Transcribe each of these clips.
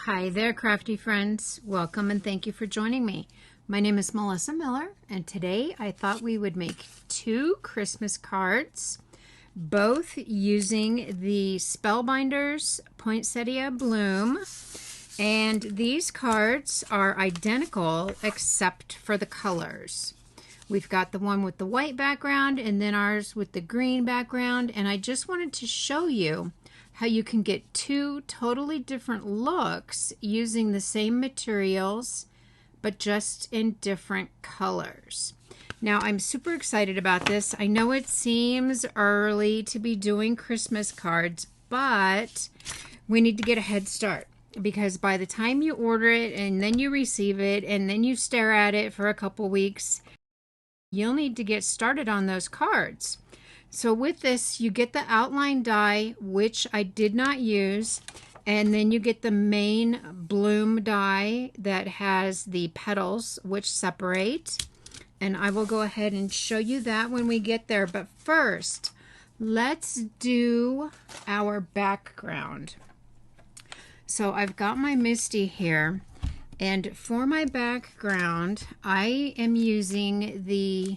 Hi there, crafty friends. Welcome and thank you for joining me. My name is Melissa Miller, and today I thought we would make two Christmas cards, both using the Spellbinders Poinsettia Bloom. And these cards are identical except for the colors. We've got the one with the white background and then ours with the green background, and I just wanted to show you how you can get two totally different looks using the same materials but just in different colors. Now I'm super excited about this. I know it seems early to be doing Christmas cards, but we need to get a head start, because by the time you order it and then you receive it and then you stare at it for a couple weeks, you'll need to get started on those cards. So with this, you get the outline die, which I did not use, and then you get the main bloom die that has the petals which separate. And I will go ahead and show you that when we get there. But first, let's do our background. So I've got my Misty here, and for my background, I am using the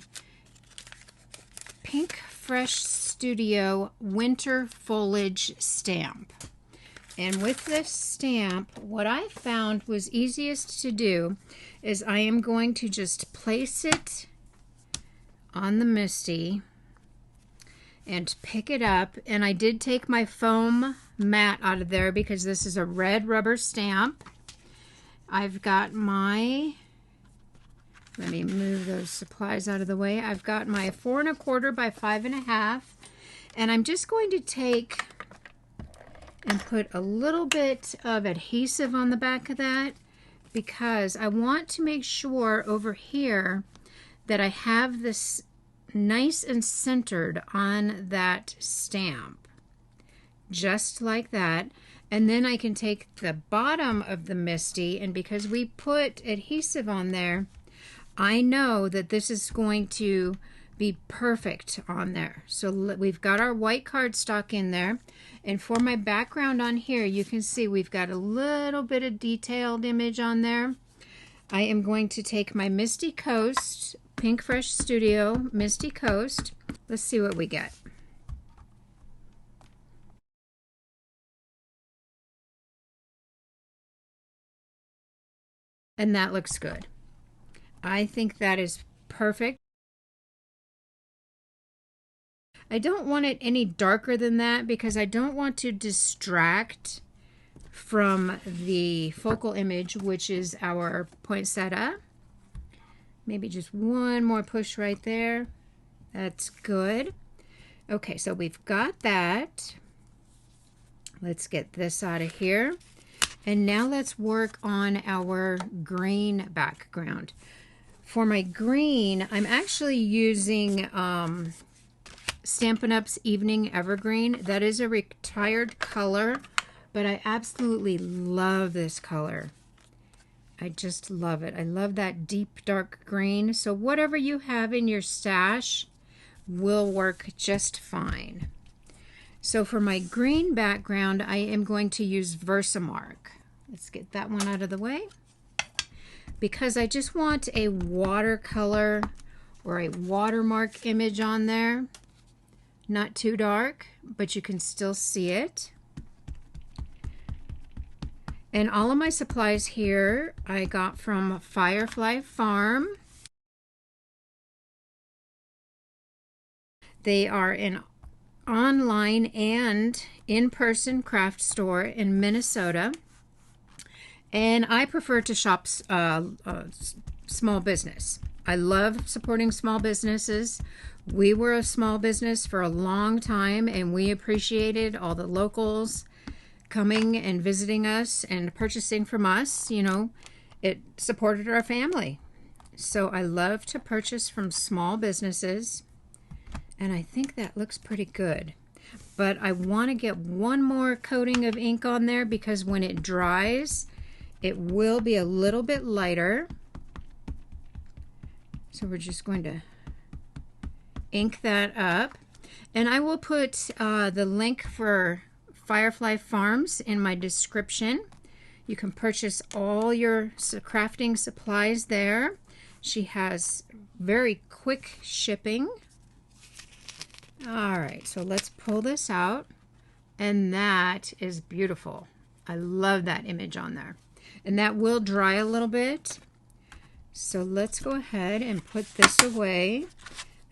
Pinkfresh Studio Winter Foliage stamp. And with this stamp, what I found was easiest to do is I am going to just place it on the Misty and pick it up. And I did take my foam mat out of there because this is a red rubber stamp. I've got my, let me move those supplies out of the way. I've got my 4 1/4 by 5 1/2, and I'm just going to take and put a little bit of adhesive on the back of that, because I want to make sure over here that I have this nice and centered on that stamp, just like that. And then I can take the bottom of the Misty, and because we put adhesive on there, I know that this is going to be perfect on there. So we've got our white cardstock in there, and for my background on here, you can see we've got a little bit of detailed image on there. I am going to take my Misty Coast, Pinkfresh Studio Misty Coast. Let's see what we get. And that looks good. I think that is perfect. I don't want it any darker than that because I don't want to distract from the focal image, which is our poinsettia. Maybe just one more push right there. That's good. Okay, so we've got that. Let's get this out of here. And now let's work on our green background. For my green, I'm actually using Stampin' Up's Evening Evergreen. That is a retired color, but I absolutely love this color. I just love it. I love that deep dark green. So whatever you have in your stash will work just fine. So for my green background, I am going to use Versamark. Let's get that one out of the way, because I just want a watercolor or a watermark image on there. Not too dark, but you can still see it. And all of my supplies here I got from Firefly Farm. They are an online and in-person craft store in Minnesota. And I prefer to shop small business. I love supporting small businesses. We were a small business for a long time, and we appreciated all the locals coming and visiting us and purchasing from us. You know, it supported our family. So I love to purchase from small businesses, and I think that looks pretty good. But I want to get one more coating of ink on there, because when it dries, it will be a little bit lighter. So we're just going to ink that up. And I will put the link for Firefly Farms in my description. You can purchase all your crafting supplies there. She has very quick shipping. All right, so let's pull this out. And that is beautiful. I love that image on there. And that will dry a little bit. So let's go ahead and put this away.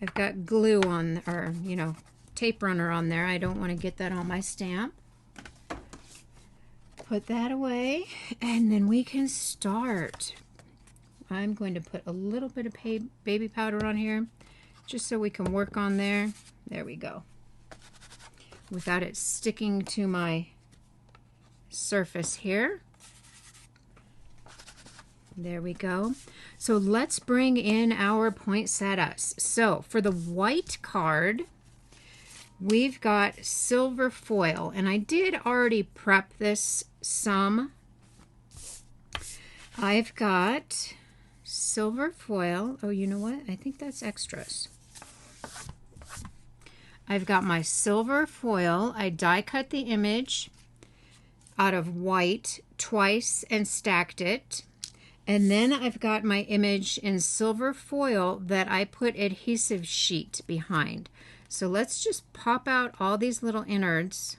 I've got glue on, or, you know, tape runner on there. I don't want to get that on my stamp. Put that away, and then we can start. I'm going to put a little bit of baby powder on here, just so we can work on there. There we go. Without it sticking to my surface here. There we go. So let's bring in our poinsettias. So for the white card, we've got silver foil, and I did already prep this some. I've got silver foil. Oh, you know what? I think that's extras. I've got my silver foil. I die cut the image out of white twice and stacked it. And then I've got my image in silver foil that I put adhesive sheet behind. So let's just pop out all these little innards,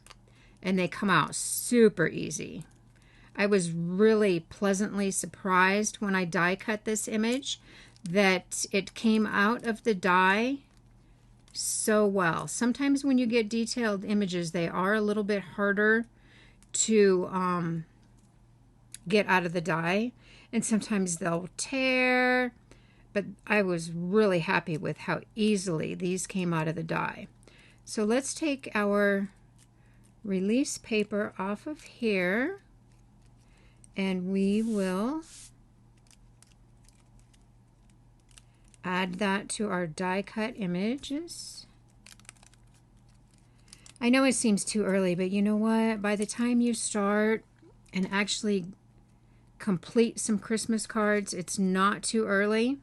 and they come out super easy. I was really pleasantly surprised when I die cut this image that it came out of the die so well. Sometimes when you get detailed images, they are a little bit harder to get out of the die, and sometimes they'll tear, but I was really happy with how easily these came out of the die. So let's take our release paper off of here, and we will add that to our die cut images. I know it seems too early, but you know what? By the time you start and actually complete some Christmas cards, it's not too early,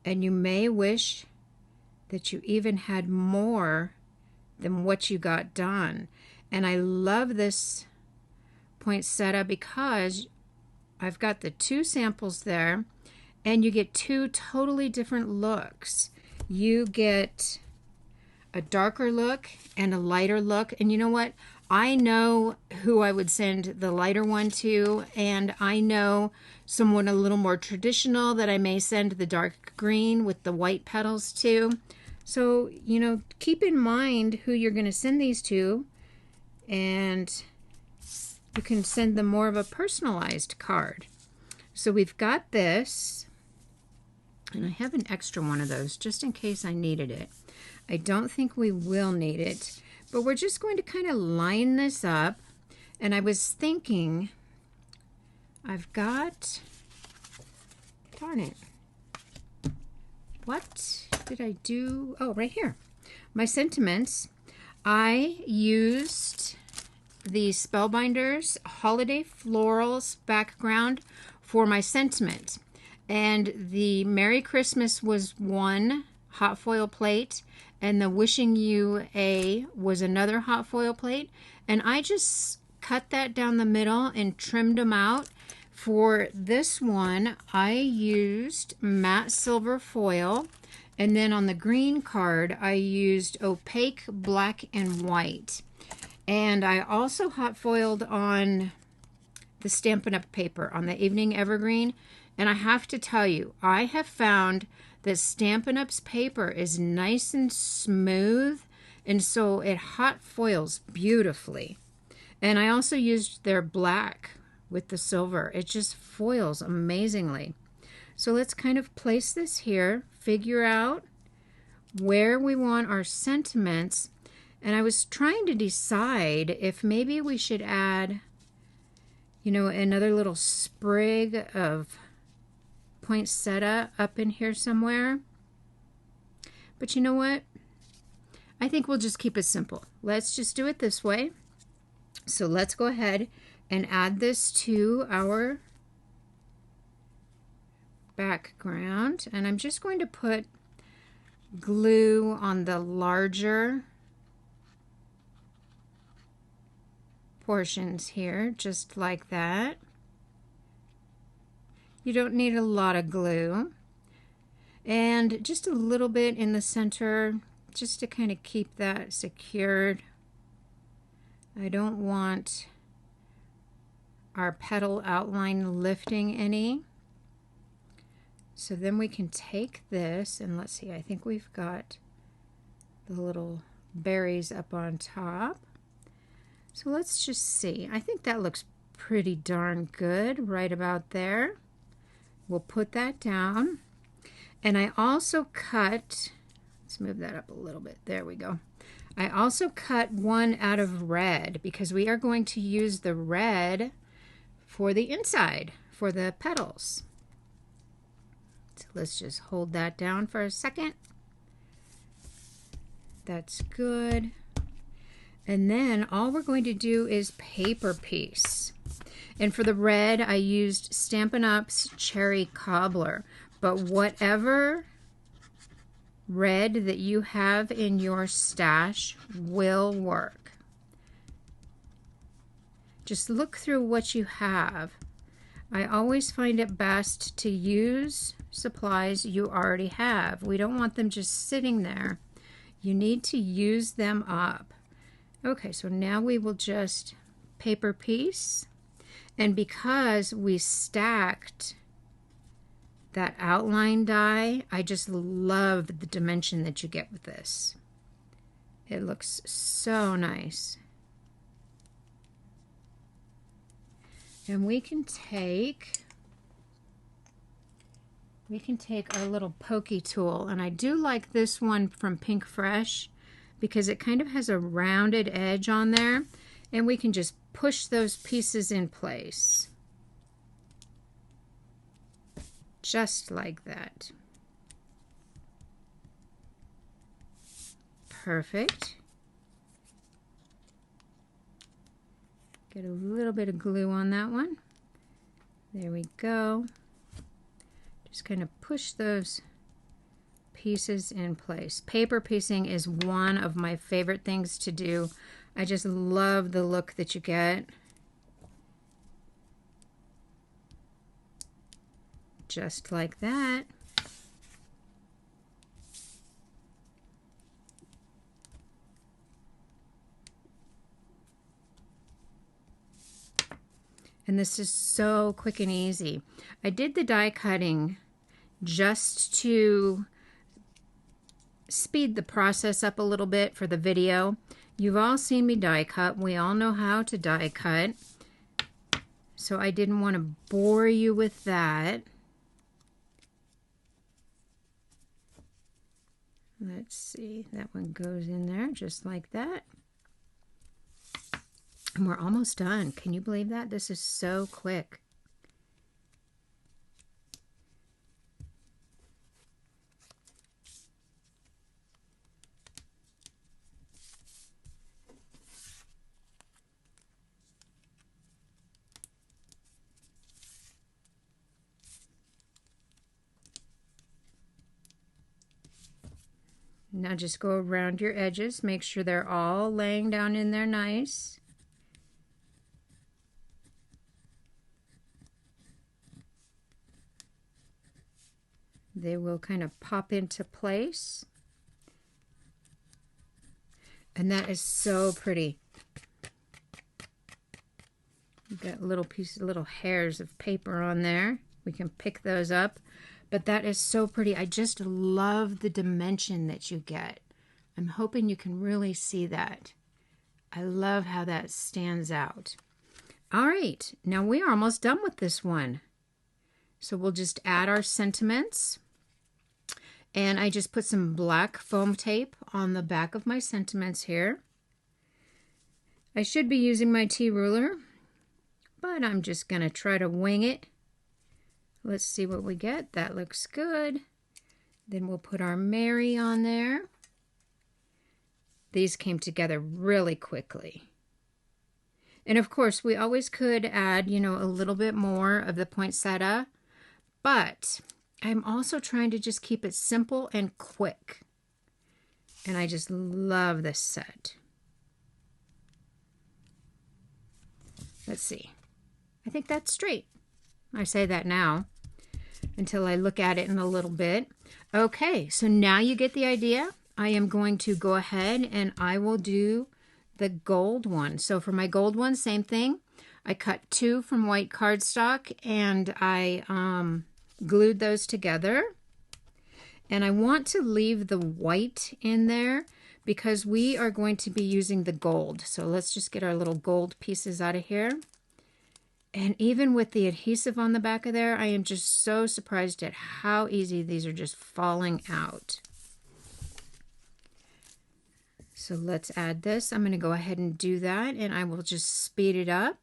and you may wish that you even had more than what you got done. And I love this poinsettia because I've got the two samples there, and you get two totally different looks. You get a darker look and a lighter look, and you know what? I know who I would send the lighter one to, and I know someone a little more traditional that I may send the dark green with the white petals to. So, you know, keep in mind who you're going to send these to, and you can send them more of a personalized card. So we've got this, and I have an extra one of those just in case I needed it. I don't think we will need it, but we're just going to kind of line this up. And I was thinking, I've got, darn it, what did I do? Oh, right here, my sentiments. I used the Spellbinders Holiday Florals background for my sentiment, and the Merry Christmas was one hot foil plate, and the Wishing You A was another hot foil plate, and I just cut that down the middle and trimmed them out. For this one, I used matte silver foil, and then on the green card, I used opaque black and white. And I also hot foiled on the Stampin'Up paper on the Evening Evergreen. And I have to tell you, I have found that Stampin'Up's paper is nice and smooth, and so it hot foils beautifully. And I also used their black with the silver. It just foils amazingly. So let's kind of place this here, figure out where we want our sentiments. And I was trying to decide if maybe we should add, you know, another little sprig of poinsettia up in here somewhere. But you know what? I think we'll just keep it simple. Let's just do it this way. So let's go ahead and add this to our background. And I'm just going to put glue on the larger portions here, just like that. You don't need a lot of glue. And just a little bit in the center, just to kind of keep that secured. I don't want our petal outline lifting any. So then we can take this and let's see, I think we've got the little berries up on top. So let's just see. I think that looks pretty darn good right about there. We'll put that down. And I also cut, let's move that up a little bit. There we go. I also cut one out of red because we are going to use the red for the inside, for the petals. So let's just hold that down for a second. That's good. And then all we're going to do is paper piece. And for the red, I used Stampin' Up's Cherry Cobbler. But whatever red that you have in your stash will work. Just look through what you have. I always find it best to use supplies you already have. We don't want them just sitting there. You need to use them up. Okay, so now we will just paper piece. And because we stacked that outline die, I just love the dimension that you get with this. It looks so nice. And we can take our little pokey tool, and I do like this one from Pinkfresh because it kind of has a rounded edge on there, and we can just push those pieces in place. Just like that. Perfect. Get a little bit of glue on that one. There we go. Just kind of push those pieces in place. Paper piecing is one of my favorite things to do. I just love the look that you get. Just like that. And this is so quick and easy. I did the die cutting just to speed the process up a little bit for the video. You've all seen me die cut. We all know how to die cut. So I didn't want to bore you with that. Let's see, that one goes in there just like that. And we're almost done. Can you believe that? This is so quick. Now just go around your edges. Make sure they're all laying down in there nice. They will kind of pop into place. And that is so pretty. You've got little pieces, little hairs of paper on there. We can pick those up. But that is so pretty. I just love the dimension that you get. I'm hoping you can really see that. I love how that stands out. All right, now we are almost done with this one. So we'll just add our sentiments. And I just put some black foam tape on the back of my sentiments here. I should be using my T-ruler, but I'm just going to try to wing it. Let's see what we get. That looks good. Then we'll put our Mary on there. These came together really quickly. And of course, we always could add, you know, a little bit more of the poinsettia, but I'm also trying to just keep it simple and quick. And I just love this set. Let's see. I think that's straight. I say that now. until I look at it in a little bit. Okay, so now you get the idea. I am going to go ahead and I will do the gold one. So for my gold one, same thing. I cut 2 from white cardstock and I glued those together. And I want to leave the white in there because we are going to be using the gold. So let's just get our little gold pieces out of here. And even with the adhesive on the back of there, I am just so surprised at how easy these are just falling out. So let's add this. I'm going to go ahead and do that, and I will just speed it up.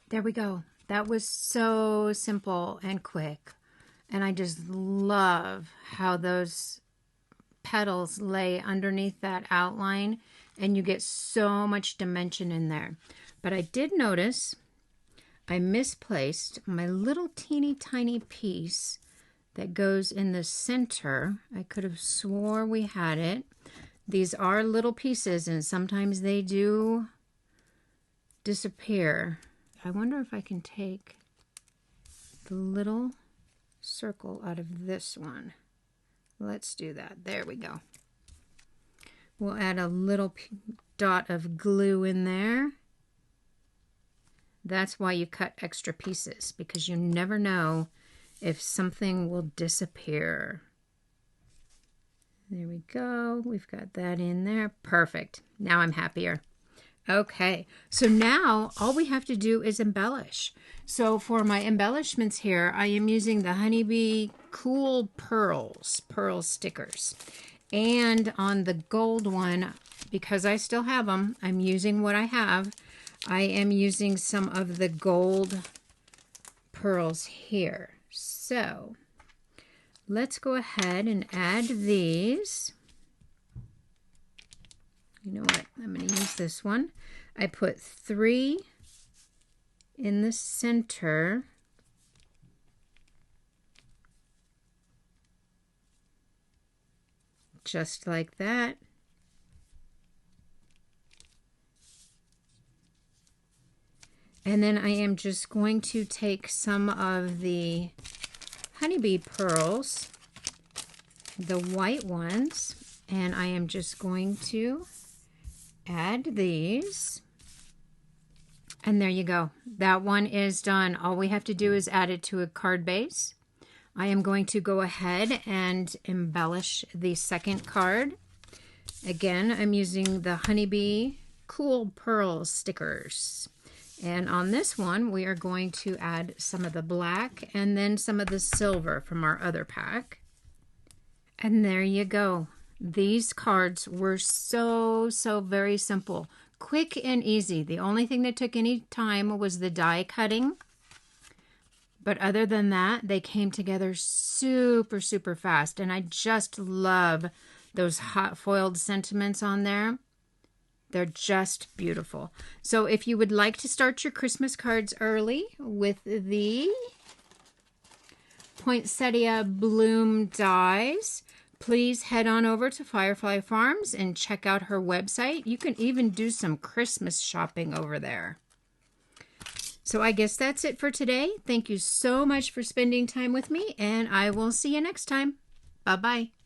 There we go. That was so simple and quick. And I just love how those petals lay underneath that outline and you get so much dimension in there. But I did notice I misplaced my little teeny tiny piece that goes in the center. I could have swore we had it. These are little pieces and sometimes they do disappear. I wonder if I can take the little circle out of this one. Let's do that. There we go. We'll add a little dot of glue in there. That's why you cut extra pieces, because you never know if something will disappear. There we go. We've got that in there. Perfect. Now I'm happier. Okay, so now all we have to do is embellish. So for my embellishments here, I am using the Honeybee Cool pearl stickers. And on the gold one, because I still have them, I'm using what I have. I am using some of the gold pearls here. So let's go ahead and add these. You know what? I'm going to use this one. I put 3 in the center. Just like that. And then I am just going to take some of the Honeybee pearls, the white ones, and I am just going to add these. And there you go. That one is done. All we have to do is add it to a card base. I am going to go ahead and embellish the second card. Again, I'm using the Honeybee Cool Pearl stickers. And on this one, we are going to add some of the black and then some of the silver from our other pack. And there you go. These cards were so very simple. Quick and easy. The only thing that took any time was the die cutting. But other than that, they came together super fast. And I just love those hot foiled sentiments on there. They're just beautiful. So if you would like to start your Christmas cards early with the Poinsettia Bloom dies, please head on over to Firefly Farms and check out her website. You can even do some Christmas shopping over there. So I guess that's it for today. Thank you so much for spending time with me, and I will see you next time. Bye-bye.